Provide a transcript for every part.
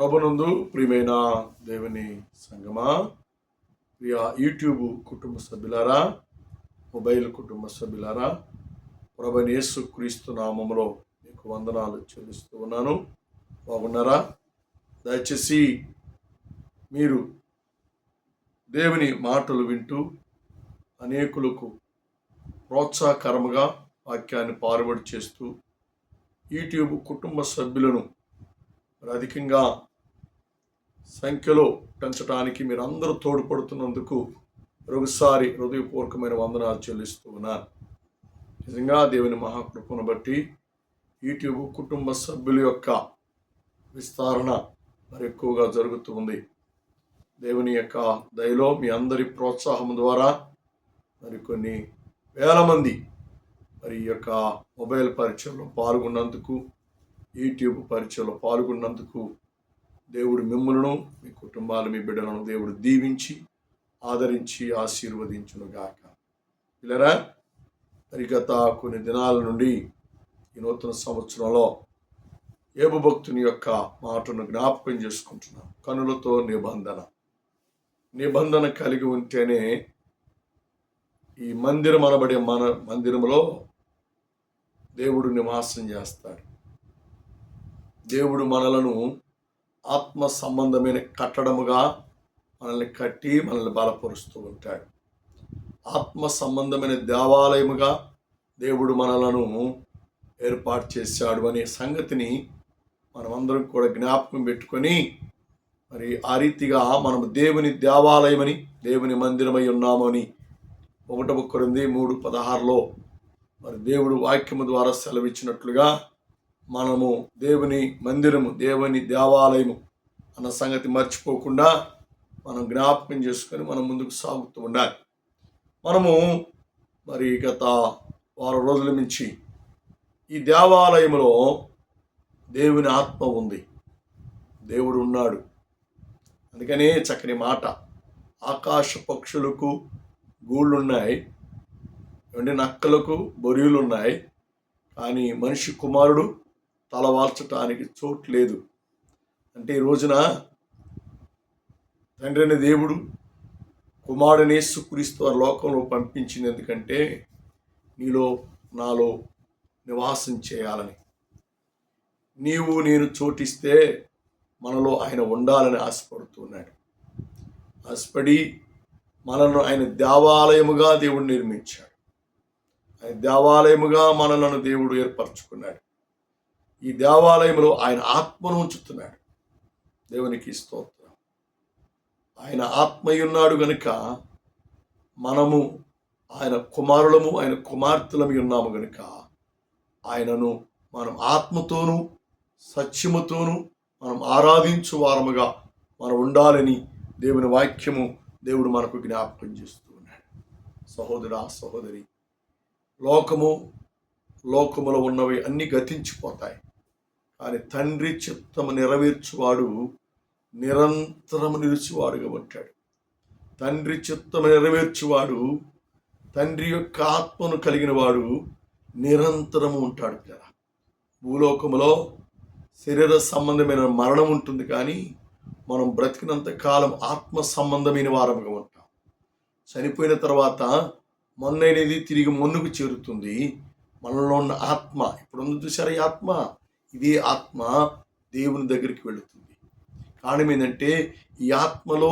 ప్రభునందు ప్రియమైన దేవుని సంగమా, ప్రియ యూట్యూబ్ కుటుంబ సభ్యులారా, మొబైల్ కుటుంబ సభ్యులారా, ప్రభువైన యేసు క్రీస్తు నామములో మీకు వందనాలు చెల్లిస్తూ ఉన్నాను. బాగున్నారా? దయచేసి మీరు దేవుని మాటలు వింటూ అనేకులకు ప్రోత్సాహకరముగా వాక్యాన్ని ఫార్వర్డ్ చేస్తూ యూట్యూబ్ కుటుంబ సభ్యులను అధికంగా సంఖ్యలో పెంచడానికి మీరు అందరూ తోడ్పడుతున్నందుకు మరొకసారి హృదయపూర్వకమైన వందనాలు చెల్లిస్తూ ఉన్నాను. నిజంగా దేవుని మహాకృపను బట్టి యూట్యూబ్ కుటుంబ సభ్యుల యొక్క విస్తరణ మరి ఎక్కువగా జరుగుతూ ఉంది. దేవుని యొక్క దయలో మీ అందరి ప్రోత్సాహం ద్వారా మరి కొన్ని వేల మంది మరి ఈ యొక్క మొబైల్ పరిచయంలో పాల్గొన్నందుకు, యూట్యూబ్ పరిచయంలో పాల్గొన్నందుకు దేవుడు మిమ్మలను, మీ కుటుంబాలు, మీ బిడ్డలను దేవుడు దీవించి ఆదరించి ఆశీర్వదించును గాక. పిల్లరా, మరి గత కొన్ని దినాల నుండి ఈ నూతన సంవత్సరంలో యోబు భక్తుని యొక్క మాటను జ్ఞాపకం చేసుకుంటున్నాం. కనులతో నిబంధన కలిగి ఉంటేనే ఈ మందిరం అనబడే మన మందిరంలో దేవుడు నివాసం చేస్తాడు. దేవుడు మనలను ఆత్మ సంబంధమైన కట్టడముగా మనల్ని కట్టి మనల్ని బలపరుస్తూ ఉంటాడు. ఆత్మ సంబంధమైన దేవాలయముగా దేవుడు మనలను ఏర్పాటు చేశాడు అనే సంగతిని మనమందరం కూడా జ్ఞాపకం పెట్టుకొని మరి ఆ రీతిగా మనము దేవుని దేవాలయమని, దేవుని మందిరమై ఉన్నామని 1 కొరింథీ 3:16 మరి దేవుడు వాక్యము ద్వారా సెలవిచ్చినట్లుగా మనము దేవుని మందిరము, దేవుని దేవాలయము అన్న సంగతి మర్చిపోకుండా మనం జ్ఞాపకం చేసుకొని మనం ముందుకు సాగుతూ ఉండాలి. మనము మరి గత వారం రోజుల నుంచి ఈ దేవాలయంలో దేవుని ఆత్మ ఉంది, దేవుడు ఉన్నాడు. అందుకనే చక్కని మాట, ఆకాశ పక్షులకు గూళ్ళున్నాయి, ఎండి నక్కలకు బొరియలు ఉన్నాయి, కానీ మనిషి కుమారుడు తలవాల్చటానికి చోటు లేదు. అంటే ఈ రోజున తండ్రి అనే దేవుడు కుమారుని యేసుక్రీస్తు వారి లోకంలో పంపించింది ఎందుకంటే నీలో నాలో నివాసం చేయాలని. నీవు నేను చోటిస్తే మనలో ఆయన ఉండాలని ఆశపడుతున్నాడు. ఆశపడి మనలను ఆయన దేవాలయముగా దేవుడు నిర్మించాడు. ఆయన దేవాలయముగా మనలను దేవుడు ఏర్పరచుకున్నాడు. ఈ దేవాలయంలో ఆయన ఆత్మను ఉంచుతున్నాడు. దేవునికి స్తోత్రం. ఆయన ఆత్మయున్నాడు గనుక మనము ఆయన కుమారులము, ఆయన కుమార్తెలము ఉన్నాము గనుక ఆయనను మనం ఆత్మతోనూ సత్యముతోనూ మనం ఆరాధించు వారముగా మనం ఉండాలని దేవుని వాక్యము దేవుడు మనకు జ్ఞాపకం చేస్తూ ఉన్నాడు. సహోదరా, సహోదరి, లోకములో ఉన్నవి అన్నీ గతించిపోతాయి, కానీ తండ్రి చిత్తము నెరవేర్చువాడు నిరంతరము నిలిచివాడుగా ఉంటాడు. తండ్రి చిత్తము నెరవేర్చువాడు, తండ్రి యొక్క ఆత్మను కలిగిన వాడు నిరంతరము ఉంటాడు కదా. భూలోకములో శరీర సంబంధమైన మరణం ఉంటుంది, కానీ మనం బ్రతికినంత కాలం ఆత్మ సంబంధమైన వారముగా ఉంటాం. చనిపోయిన తర్వాత మొన్నైనది తిరిగి మొన్నుకు చేరుతుంది. మనలో ఉన్న ఆత్మ, ఇప్పుడు ఉంది చూసారా, ఈ ఆత్మ, ఇదే ఆత్మ దేవుని దగ్గరికి వెళుతుంది. కారణం ఏంటంటే ఈ ఆత్మలో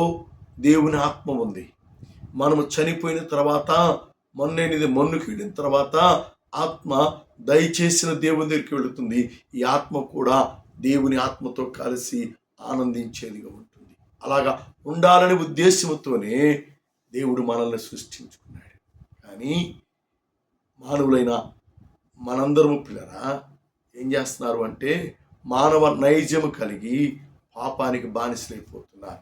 దేవుని ఆత్మ ఉంది. మనము చనిపోయిన తర్వాత మొన్నైనది మొన్నుకు వెళ్ళిన తర్వాత ఆత్మ దయచేసిన దేవుని దగ్గరికి వెళుతుంది. ఈ ఆత్మ కూడా దేవుని ఆత్మతో కలిసి ఆనందించేదిగా ఉంటుంది. అలాగా ఉండాలనే ఉద్దేశంతోనే దేవుడు మనల్ని సృష్టించుకున్నాడు. కానీ మానవులైన మనందరము పిల్లరా ఏం చేస్తున్నారు అంటే మానవ నైజము కలిగి పాపానికి బానిసలైపోతున్నారు,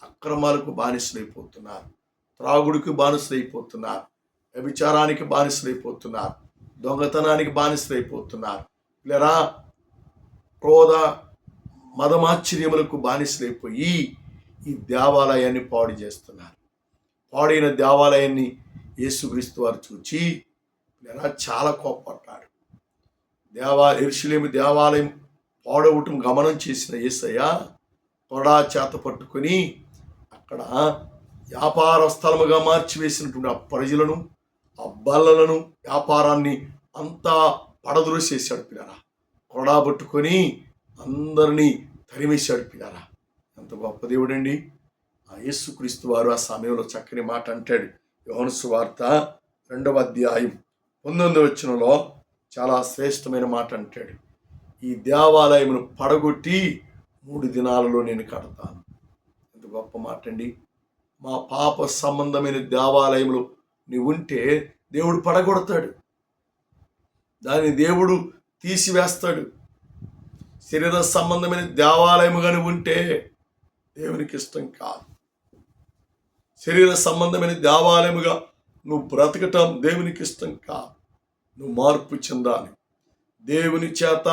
అక్రమాలకు బానిసలైపోతున్నారు, త్రాగుడికి బానిసలైపోతున్నారు, వ్యభిచారానికి బానిసలైపోతున్నారు, దొంగతనానికి బానిసలైపోతున్నారు. పిల్లరా, క్రోధ మదమాశ్చర్యములకు బానిసలైపోయి ఈ దేవాలయాన్ని పాడు చేస్తున్నారు. పాడైన దేవాలయాన్ని యేసుక్రీస్తు వారు చూచి చాలా కోపపడ్డాడు. యెరూషలేము దేవాలయం పాడవటం గమనం చేసిన యేసయ్య కొరడా చేత పట్టుకొని అక్కడ వ్యాపార స్థలముగా మార్చివేసినటువంటి ఆ ప్రజలను, ఆ బల్లలను, వ్యాపారాన్ని అంతా పడద్రోసేసాడు పిల్లరా. కొరడా పట్టుకొని అందరినీ తరిమేశాడు పిల్లరా. ఎంత గొప్ప దేవుడండి ఆ యేసుక్రీస్తు వారు. ఆ సమయంలో చక్కని మాట అంటాడు. యోహాను సువార్త 2వ అధ్యాయం 19వ వచనంలో చాలా శ్రేష్టమైన మాట అంటాడు. ఈ దేవాలయమును పడగొట్టి 3 దినాలలో నేను కడతాను. ఎంత గొప్ప మాట అండి. మా పాప సంబంధమైన దేవాలయంలో నీవు ఉంటే దేవుడు పడగొడతాడు, దాన్ని దేవుడు తీసివేస్తాడు. శరీర సంబంధమైన దేవాలయముగా నువ్వు ఉంటే దేవునికి ఇష్టం కాదు. శరీర సంబంధమైన దేవాలయముగా నువ్వు బ్రతకటం దేవునికి ఇష్టం కాదు. నువ్వు మార్పు చెందాలి, దేవుని చేత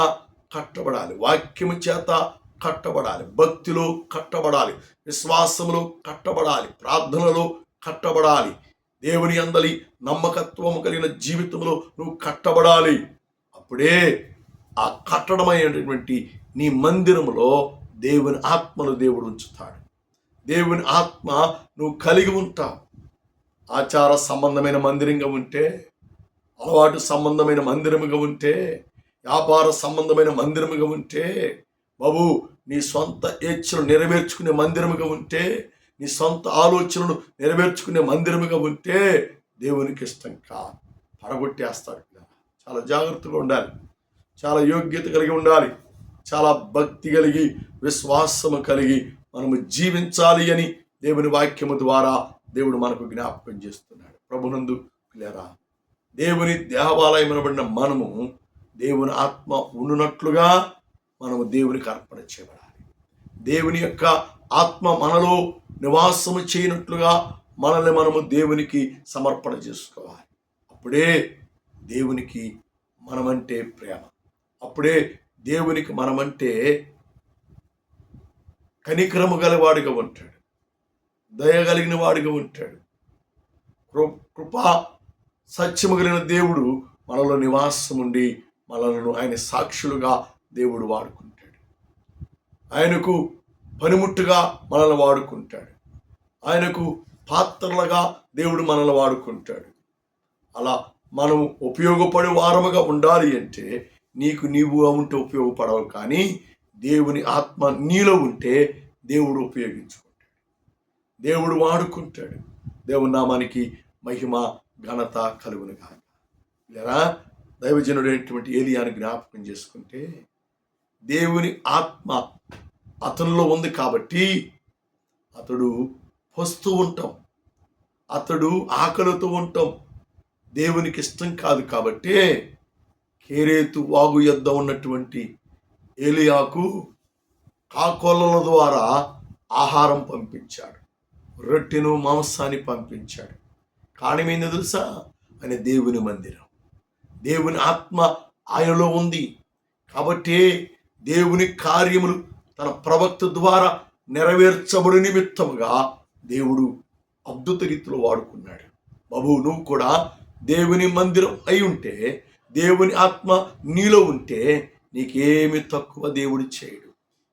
కట్టబడాలి, వాక్యము చేత కట్టబడాలి, భక్తిలో కట్టబడాలి, విశ్వాసములో కట్టబడాలి, ప్రార్థనలో కట్టబడాలి, దేవుని అందలి నమ్మకత్వము కలిగిన జీవితంలో నువ్వు కట్టబడాలి. అప్పుడే ఆ కట్టడమైనటువంటి నీ మందిరములో దేవుని ఆత్మను దేవుడు ఉంచుతాడు. దేవుని ఆత్మ నువ్వు కలిగి ఉంటావు. ఆచార సంబంధమైన మందిరంగా ఉంటే, అలవాటు సంబంధమైన మందిరముగా ఉంటే, వ్యాపార సంబంధమైన మందిరముగా ఉంటే, బాబు నీ సొంత ఇచ్చలు నెరవేర్చుకునే మందిరముగా ఉంటే, నీ సొంత ఆలోచనలు నెరవేర్చుకునే మందిరముగా ఉంటే దేవునికి ఇష్టం కాదు, పడగొట్టేస్తాడు. చాలా జాగ్రత్తగా ఉండాలి, చాలా యోగ్యత కలిగి ఉండాలి, చాలా భక్తి కలిగి విశ్వాసము కలిగి మనము జీవించాలి అని దేవుని వాక్యము ద్వారా దేవుడు మనకు జ్ఞాపకం చేస్తున్నాడు. ప్రభునందు పిల్లరా, దేవుని దేవాలయం అనబడిన మనము దేవుని ఆత్మ ఉన్నట్లుగా మనము దేవునికి అర్పణ చేయబడాలి. దేవుని యొక్క ఆత్మ మనలో నివాసము చేయనట్లుగా మనల్ని మనము దేవునికి సమర్పణ చేసుకోవాలి. అప్పుడే దేవునికి మనమంటే ప్రేమ, అప్పుడే దేవునికి మనమంటే కనికరము గలవాడిగా ఉంటాడు, దయగలిగిన వాడిగా ఉంటాడు. కృపా సత్యము కలిగిన దేవుడు మనలో నివాసం ఉండి మనలను ఆయన సాక్షులుగా దేవుడు వాడుకుంటాడు. ఆయనకు పనిముట్టుగా మనల్ని వాడుకుంటాడు. ఆయనకు పాత్రలుగా దేవుడు మనల్ని వాడుకుంటాడు. అలా మనం ఉపయోగపడే వారముగా ఉండాలి అంటే నీకు నీవు ఉంటే ఉపయోగపడవు, కానీ దేవుని ఆత్మ నీలో ఉంటే దేవుడు ఉపయోగించుకుంటాడు, దేవుడు వాడుకుంటాడు. దేవుని నామానికి మహిమ ఘనత కలుగును గాక. ఇలా దైవజనుడైనటువంటి ఏలియాను జ్ఞాపకం చేసుకుంటే, దేవుని ఆత్మ అతనిలో ఉంది కాబట్టి అతడు వస్తూ ఉంటాం, అతడు ఆకలితో ఉంటాం. దేవునికి ఇష్టం కాదు కాబట్టి కేరేతు వాగు యొద్ద ఉన్నటువంటి ఏలియాకు కాకోలల ద్వారా ఆహారం పంపించాడు, రొట్టెను మాంసాన్ని పంపించాడు. కారణమేందో తెలుసా? ఆయన దేవుని మందిరం, దేవుని ఆత్మ ఆయనలో ఉంది కాబట్టి దేవుని కార్యములు తన ప్రవక్త ద్వారా నెరవేర్చబడి నిమిత్తముగా దేవుడు అద్భుత రీతిలో వాడుకున్నాడు. బాబు నువ్వు కూడా దేవుని మందిరం అయి ఉంటే, దేవుని ఆత్మ నీలో ఉంటే నీకేమి తక్కువ దేవుడు చేయడు,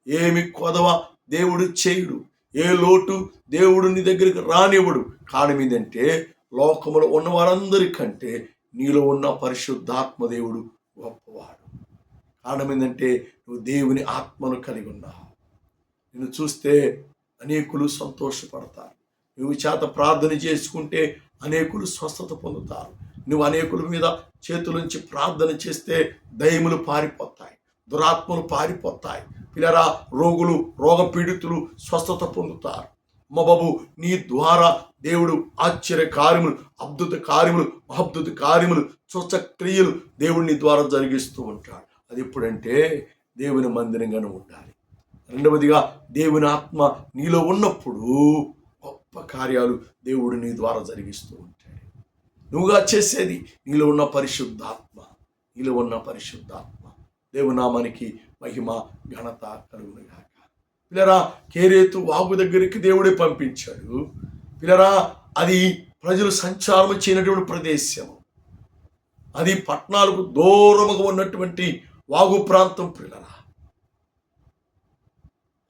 ఏమి కొదవ దేవుడు చేయడు, ఏ లోటు దేవుడు నీ దగ్గరికి రానివ్వడు. కారణం ఏంటంటే లోకములో ఉన్న వారందరికంటే నీలో ఉన్న పరిశుద్ధాత్మ దేవుడు గొప్పవాడు. కారణం ఏంటంటే నువ్వు దేవుని ఆత్మను కలిగి ఉన్నావు. నిన్ను చూస్తే అనేకులు సంతోషపడతారు. నువ్వు చేత ప్రార్థన చేసుకుంటే అనేకులు స్వస్థత పొందుతారు. నువ్వు అనేకుల మీద చేతులుంచి ప్రార్థన చేస్తే దయ్యములు పారిపోతాయి, దురాత్మలు పారిపోతాయి. పిల్లరా, రోగులు రోగపీడితులు స్వస్థత పొందుతారు. బాబు నీ ద్వారా దేవుడు ఆశ్చర్య కార్యములు, అద్భుత కార్యములు, అద్భుత కార్యములు, సూచక్రియలు దేవుడు నీ ద్వారా జరిగిస్తూ ఉంటాడు. అది ఎప్పుడంటే దేవుని మందిరంగానే ఉండాలి. రెండవదిగా దేవుని ఆత్మ నీలో ఉన్నప్పుడు గొప్ప కార్యాలు దేవుడు నీ ద్వారా జరిగిస్తూ ఉంటాడు. నువ్వుగా చేసేది నీలో ఉన్న పరిశుద్ధాత్మ, నీలో ఉన్న పరిశుద్ధాత్మ. దేవుని నామానికి మహిమ ఘనత కలుగును గాక. పిల్లరా, కేరేతు వాగు దగ్గరికి దేవుడే పంపించాడు. పిల్లరా, అది ప్రజలు సంచారం చేయనటువంటి ప్రదేశము, అది పట్టణాలకు దూరముగా ఉన్నటువంటి వాగు ప్రాంతం. పిల్లరా,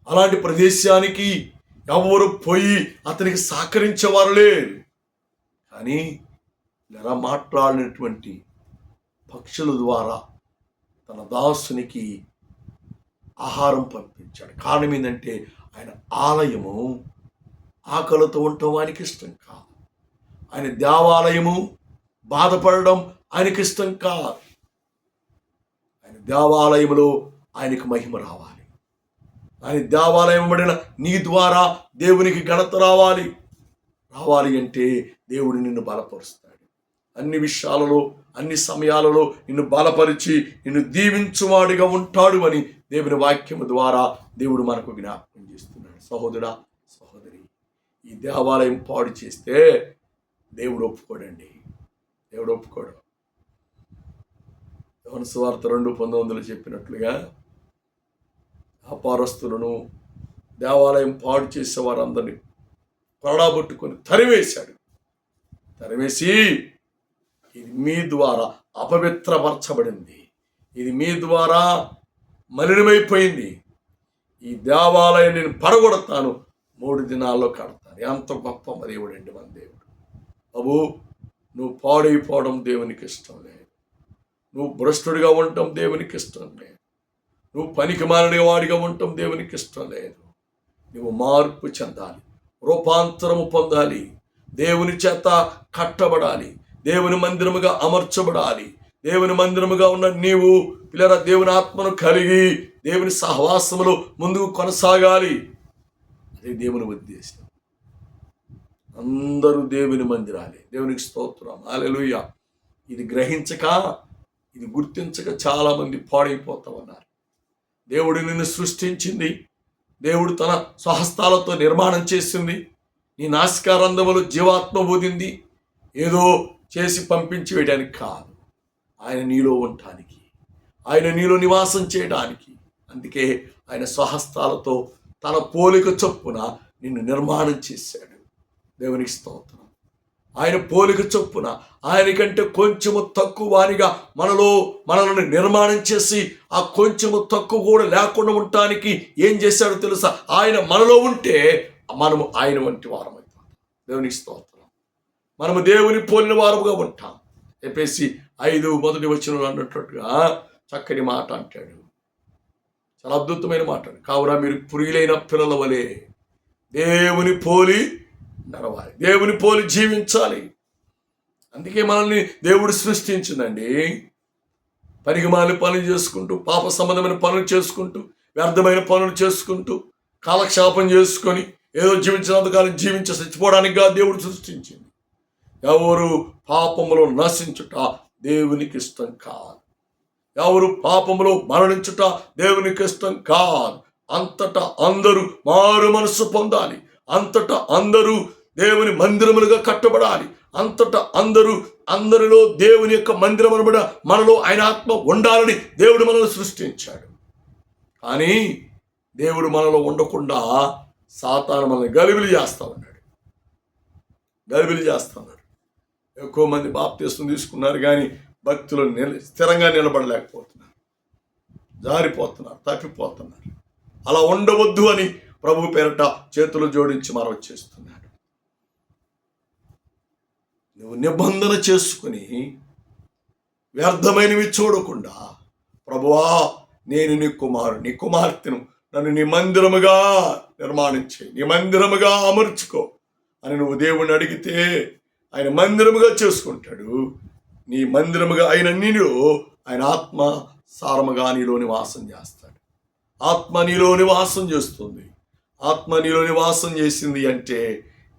అలాంటి ప్రదేశానికి ఎవరు పోయి అతనికి సహకరించేవారు లేరు. కానీ ఇలా మాట్లాడినటువంటి పక్షుల ద్వారా తన దాసునికి ఆహారం పంపించాడు. కారణం ఏంటంటే ఆయన ఆలయము ఆకలితో ఉండటం ఆయనకి ఇష్టం కాదు. ఆయన దేవాలయము బాధపడడం ఆయనకి ఇష్టం కాదు. ఆయన దేవాలయంలో ఆయనకు మహిమ రావాలి. ఆయన దేవాలయం పడిన నీ ద్వారా దేవునికి ఘనత రావాలి అంటే దేవుడు నిన్ను బలపరుస్తాడు. అన్ని విషయాలలో అన్ని సమయాలలో నిన్ను బలపరిచి నిన్ను దీవించువాడిగా ఉంటాడు అని దేవుని వాక్యము ద్వారా దేవుడు మనకు జ్ఞాపకం చేస్తున్నాడు. సహోదరా, సహోదరి, ఈ దేవాలయం పాడు చేస్తే దేవుడు ఒప్పుకోడండి. దేవుడు ఒప్పుకోడు. యోహాను సువార్త 2:19 చెప్పినట్లుగా వ్యాపారస్తులను దేవాలయం పాడు చేసే వారందరినీ కొరడాబట్టుకొని తరివేసి ఇది మీ ద్వారా అపవిత్రపరచబడింది, ఇది మీ ద్వారా మలినమైపోయింది, ఈ దేవాలయం నేను పడగొడతాను, 3 దినాల్లో కడతాను. ఎంత గొప్ప దేవుడండి మన దేవుడు. బాబు, నువ్వు పాడైపోవడం దేవునికి ఇష్టం లేదు. నువ్వు భ్రష్టుడిగా ఉండటం దేవునికి ఇష్టం లేదు. నువ్వు పనికి మాలిన వాడిగా ఉండటం దేవునికి ఇష్టం లేదు. నువ్వు మార్పు చెందాలి, రూపాంతరము పొందాలి, దేవుని చేత కట్టబడాలి, దేవుని మందిరముగా అమర్చబడాలి. దేవుని మందిరముగా ఉన్న నీవు పిల్లల దేవుని ఆత్మను కలిగి దేవుని సహవాసములో ముందుకు కొనసాగాలి. అదే దేవుని ఉద్దేశం. అందరూ దేవుని మందిరాలే. దేవునికి స్తోత్రం, హల్లెలూయా. ఇది గ్రహించక, ఇది గుర్తించక చాలామంది పాడైపోతా ఉన్నారు. దేవుడు నిన్ను సృష్టించింది, దేవుడు తన స్వహస్తాలతో నిర్మాణం చేసింది. నీ నాసికారంధములో జీవాత్మ ఊదింది ఏదో చేసి పంపించి వేయడానికి కాదు, ఆయన నీలో ఉండటానికి, ఆయన నీలో నివాసం చేయడానికి. అందుకే ఆయన స్వహస్తాలతో తన పోలిక చొప్పున నిన్ను నిర్మాణం చేశాడు. దేవునికి స్తోత్రం. ఆయన పోలిక చొప్పున ఆయనకంటే కొంచెము తక్కువ వారిగా మనల్ని నిర్మాణం చేసి ఆ కొంచెము తక్కువ కూడా లేకుండా ఉండటానికి ఏం చేశాడో తెలుసా? ఆయన మనలో ఉంటే మనము ఆయన వంటి వారం అవుతాం. దేవునికి స్తోత్రం. మనము దేవుని పోలిన వారముగా ఉంటాం. ఎఫెసీ 5:1 అన్నట్టుగా చక్కని మాట అంటాడు. చాలా అద్భుతమైన మాట. కావున మీరు పురుగులైన పిల్లల వలె దేవుని పోలి నడవాలి, దేవుని పోలి జీవించాలి. అందుకే మనల్ని దేవుడు సృష్టించిందండి. పనికిమాలిన పనులు చేసుకుంటూ, పాప సంబంధమైన పనులు చేసుకుంటూ, వ్యర్థమైన పనులు చేసుకుంటూ, కాలక్షేపం చేసుకొని ఏదో జీవించినంతకాలం జీవించి చచ్చిపోవడానికి దేవుడు సృష్టించింది. ఎవరు పాపములో నశించుట దేవునికి ఇష్టం కాదు. ఎవరు పాపములో మరణించుట దేవునికి ఇష్టం కాదు. అంతటా అందరూ మారు మనస్సు పొందాలి. అంతటా అందరూ దేవుని మందిరములుగా కట్టబడాలి. అంతటా అందరిలో దేవుని యొక్క మందిరం అనబడ మనలో ఆయన ఆత్మ ఉండాలని దేవుడు మనల్ని సృష్టించాడు. కానీ దేవుడు మనలో ఉండకుండా సాతాను మనల్ని గలిబిలి చేస్తా ఉన్నాడు. ఎక్కువ మంది బాప్తిస్మం తీసుకున్నారు కానీ భక్తులు స్థిరంగా నిలబడలేకపోతున్నారు, జారిపోతున్నారు, తప్పిపోతున్నారు. అలా ఉండవద్దు అని ప్రభు పేరట చేతులు జోడించి మనవి చేస్తున్నాడు. నువ్వు నిబంధన చేసుకుని వ్యర్థమైనవి చూడకుండా, ప్రభువా నేను నీ కుమార్తెను, నన్ను నీ మందిరముగా నిర్మాణించే, నీ మందిరముగా అమర్చుకో అని నువ్వు దేవుణ్ణి అడిగితే ఆయన మందిరముగా చేసుకుంటాడు. నీ మందిరముగా ఆయన నీలో ఆయన ఆత్మ సారముగా నీలో నివాసం చేస్తాడు. ఆత్మ నీలో నివాసం చేస్తుంది. ఆత్మ నీలో నివాసం చేసింది అంటే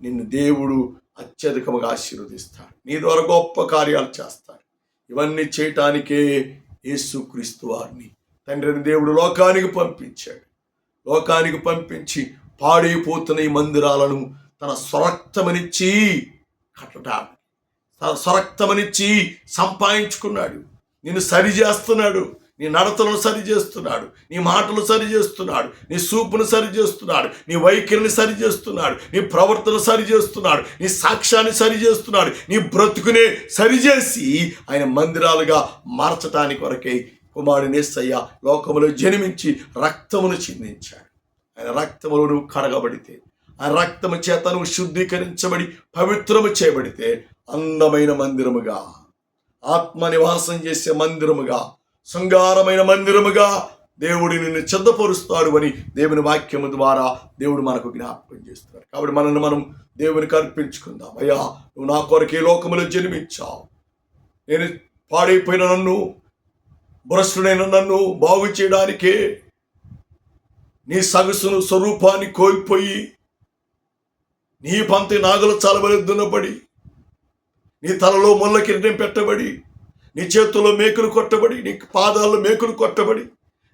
నిన్ను దేవుడు అత్యధికముగా ఆశీర్వదిస్తాడు. నీ ద్వారా గొప్ప కార్యాలు చేస్తాడు. ఇవన్నీ చేయటానికే యేసుక్రీస్తు వారిని తండ్రిని దేవుడు లోకానికి పంపించాడు. లోకానికి పంపించి పాడైపోతున్న ఈ మందిరాలను తన స్వరక్తమనిచ్చి కట్టడానికి, తన స్వరక్తమనిచ్చి సంపాదించుకున్నాడు. నిన్ను సరిచేస్తున్నాడు. నీ నడతలను సరిచేస్తున్నాడు, నీ మాటలు సరిచేస్తున్నాడు, నీ చూపును సరిచేస్తున్నాడు, నీ వైఖరిని సరిచేస్తున్నాడు, నీ ప్రవర్తన సరిచేస్తున్నాడు, నీ సాక్ష్యాన్ని సరిచేస్తున్నాడు, నీ బ్రతుకునే సరిచేసి ఆయన మందిరాలుగా మార్చటానికి వరకై కుమారుని యేసయ్య లోకములో జన్మించి రక్తమును చిందించాడు. ఆయన రక్తములో నువ్వు కడగబడితే, ఆ రక్తము చేత నువ్వు శుద్ధీకరించబడి పవిత్రము చేయబడితే అందమైన మందిరముగా, ఆత్మ నివాసం చేసే మందిరముగా, శృంగారమైన మందిరముగా దేవుడు నిన్ను సిద్ధపరుస్తాడు అని దేవుని వాక్యము ద్వారా దేవుడు మనకు జ్ఞాపకం చేస్తున్నాడు. కాబట్టి మనల్ని మనం దేవునికి అర్పించుకుందాం. అయ్యా, నువ్వు నా కొరకు ఈ లోకములో జన్మించావు. నేను పాడైపోయిన నన్ను, భ్రష్టుడైన నన్ను బాగు చేయడానికే నీ సగసును స్వరూపాన్ని కోల్పోయి, నీ పంతి నాగల చాలబడి దున్నబడి, నీ తలలో ముళ్ళ కిరీటం పెట్టబడి, నీ చేతుల్లో మేకులు కొట్టబడి, నీ పాదాల్లో మేకులు కొట్టబడి,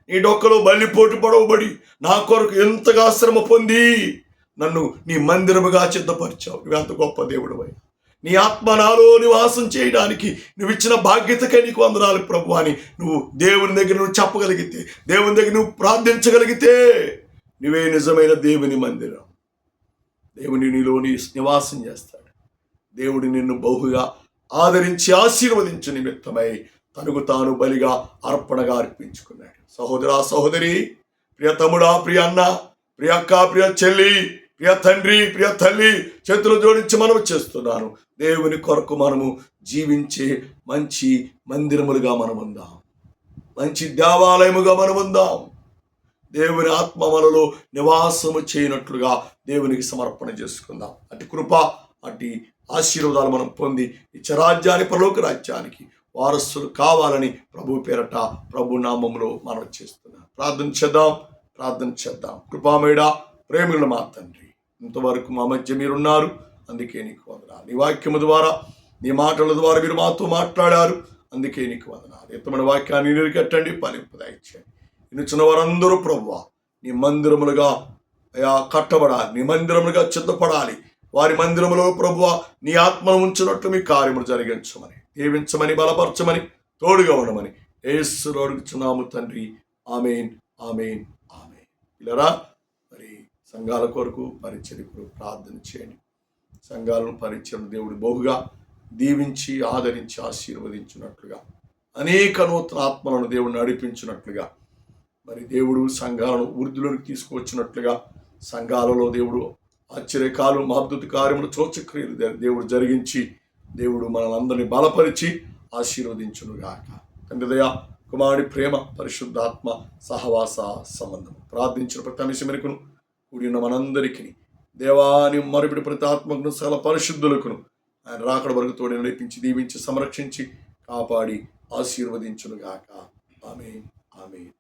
నీ డొక్కలో బల్లిపోటు పడవబడి నా కొరకు ఎంతగా శ్రమ పొంది నన్ను నీ మందిరముగా సిద్ధపరిచావు. నువ్వెంత గొప్ప దేవుడివై. నీ ఆత్మ నాలో నివాసం చేయడానికి నువ్వు ఇచ్చిన బాధ్యతకే నీకు వందనాలు ప్రభు అని నువ్వు దేవుని దగ్గర నువ్వు చెప్పగలిగితే, దేవుని దగ్గర నువ్వు ప్రార్థించగలిగితే నువ్వే నిజమైన దేవుని మందిరం. దేవుని నీలో నివాసం చేస్తాడు. దేవుడు నిన్ను బహుగా ఆదరించి ఆశీర్వదించు నిమిత్తమై తనకు తాను బలిగా అర్పణగా అర్పించుకున్నాడు. సహోదరా, సహోదరి, ప్రియ తమ్ముడా, ప్రియ అన్న, ప్రియ అక్క, ప్రియ చెల్లి, ప్రియ తండ్రి, ప్రియ తల్లి, చేతులు జోడించి మనం చేస్తున్నాను. దేవుని కొరకు మనము జీవించే మంచి మందిరములుగా మనం ఉందాం. మంచి దేవాలయముగా మనం ఉందాం. దేవుని ఆత్మ మనలో నివాసము చేయనట్లుగా దేవునికి సమర్పణ చేసుకుందాం. అటు కృప, అటు ఆశీర్వాదాలు మనం పొంది నిత్యరాజ్యాన్ని, పరలోక రాజ్యానికి వారసులు కావాలని ప్రభు పేరట, ప్రభు నామములో మనం చేస్తున్నాం. ప్రార్థన చేద్దాం. కృపామయుడా, ప్రేమికుల మా తండ్రి, ఇంతవరకు మా మధ్య మీరున్నారు, అందుకే నీకు వందనాలు. నీ వాక్యము ద్వారా, నీ మాటల ద్వారా మీరు మాతో మాట్లాడారు, అందుకే నీకు వందనాలు. ఎత్తమైన వాక్యాన్ని నిలకట్టండి, ఫలింపు దయచేయండి. ఇన్నుచున్న వారందరూ ప్రభువా నీ మందిరములుగా అయా కట్టబడాలి, నీ మందిరములుగా సిద్ధపడాలి. వారి మందిరములో ప్రభువా నీ ఆత్మను ఉంచినట్లు మీ కార్యములు జరిగించమని, దీవించమని, బలపరచమని, తోడుగా ఉండమని యేసులో అడుగుచున్నాము తండ్రి. ఆమేన్, ఆమేన్, ఆమేన్. పిల్లరా, మరి సంఘాల కొరకు, పరిచర్య కొరకు ప్రార్థన చేయండి. సంఘాలను, పరిచయం దేవుడు బహుగా దీవించి, ఆదరించి, ఆశీర్వదించినట్లుగా, అనేక నూతన ఆత్మలను దేవుడు నడిపించినట్లుగా, మరి దేవుడు సంఘాలను వృద్ధిలోకి తీసుకువచ్చినట్లుగా, సంఘాలలో దేవుడు ఆశ్చర్యకాలు, మహద్భుత కార్యములు, చోచక్రియలు దేవుడు జరిగించి, దేవుడు మనల్ని బలపరిచి ఆశీర్వదించునుగాక. తండ్రి దయ, కుమారుడి ప్రేమ, పరిశుద్ధాత్మ సహవాస సంబంధం ప్రార్థించిన ప్రతి అంశం మేరకును కూడిన మనందరికీ దేవాని మరుపిడి ప్రతి ఆత్మకును సకల పరిశుద్ధులకును ఆయన రాకడ వరకు తోడి నడిపించి, దీవించి, సంరక్షించి, కాపాడి ఆశీర్వదించునుగాక. ఆమేన్, ఆమేన్.